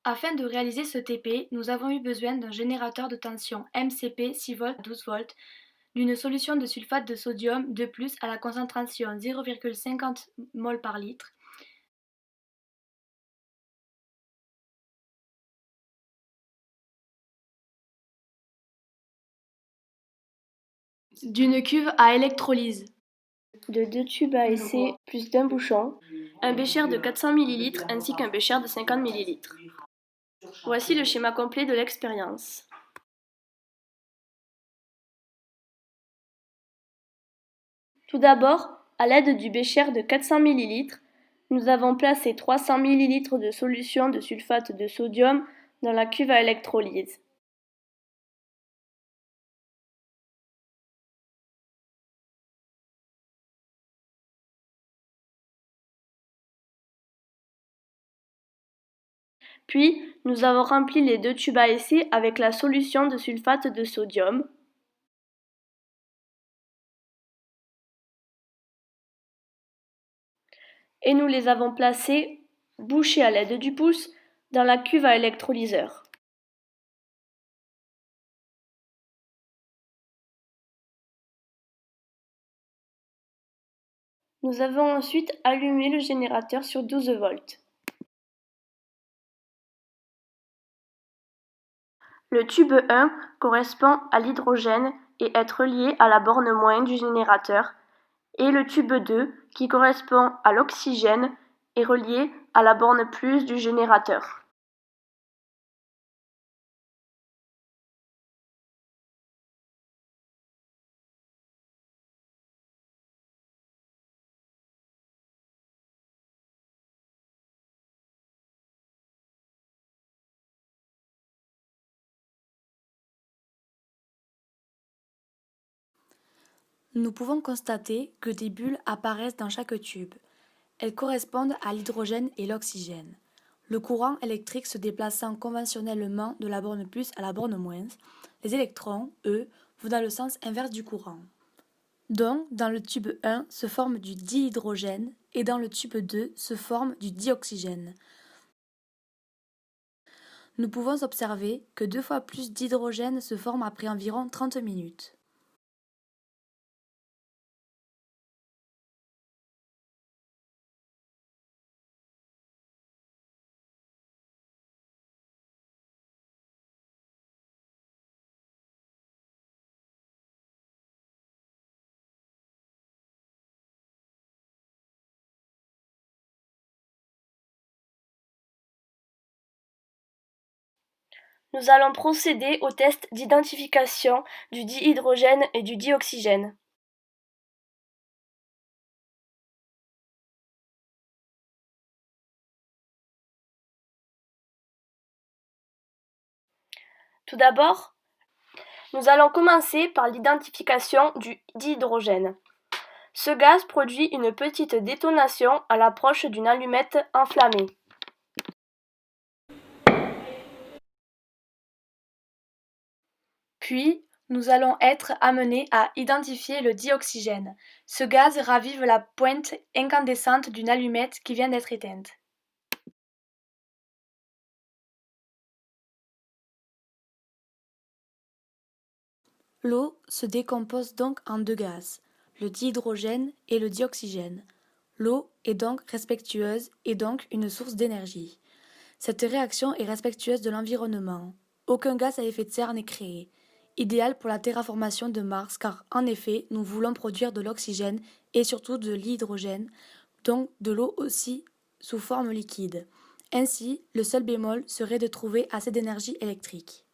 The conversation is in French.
Afin de réaliser ce TP, nous avons eu besoin d'un générateur de tension MCP 6 volts à 12 volts, d'une solution de sulfate de sodium de plus à la concentration 0,50 mol par litre, d'une cuve à électrolyse, de 2 tubes à essai plus d'un bouchon, un bécher de 400 ml ainsi qu'un bécher de 50 ml. Voici le schéma complet de l'expérience. Tout d'abord, à l'aide du bécher de 400 ml, nous avons placé 300 ml de solution de sulfate de sodium dans la cuve à électrolyse. Puis, nous avons rempli les 2 tubes à essai avec la solution de sulfate de sodium. Et nous les avons placés, bouchés à l'aide du pouce, dans la cuve à électrolyseur. Nous avons ensuite allumé le générateur sur 12 volts. Le tube 1 correspond à l'hydrogène et est relié à la borne moins du générateur, et le tube 2, qui correspond à l'oxygène, est relié à la borne plus du générateur. Nous pouvons constater que des bulles apparaissent dans chaque tube. Elles correspondent à l'hydrogène et l'oxygène. Le courant électrique se déplaçant conventionnellement de la borne plus à la borne moins, les électrons, eux, vont dans le sens inverse du courant. Donc, dans le tube 1 se forme du dihydrogène et dans le tube 2 se forme du dioxygène. Nous pouvons observer que 2 fois plus d'hydrogène se forme après environ 30 minutes. Nous allons procéder au test d'identification du dihydrogène et du dioxygène. Tout d'abord, nous allons commencer par l'identification du dihydrogène. Ce gaz produit une petite détonation à l'approche d'une allumette enflammée. Puis, nous allons être amenés à identifier le dioxygène. Ce gaz ravive la pointe incandescente d'une allumette qui vient d'être éteinte. L'eau se décompose donc en 2 gaz, le dihydrogène et le dioxygène. L'eau est donc respectueuse et donc une source d'énergie. Cette réaction est respectueuse de l'environnement. Aucun gaz à effet de serre n'est créé. Idéal pour la terraformation de Mars car en effet nous voulons produire de l'oxygène et surtout de l'hydrogène, donc de l'eau aussi sous forme liquide. Ainsi, le seul bémol serait de trouver assez d'énergie électrique.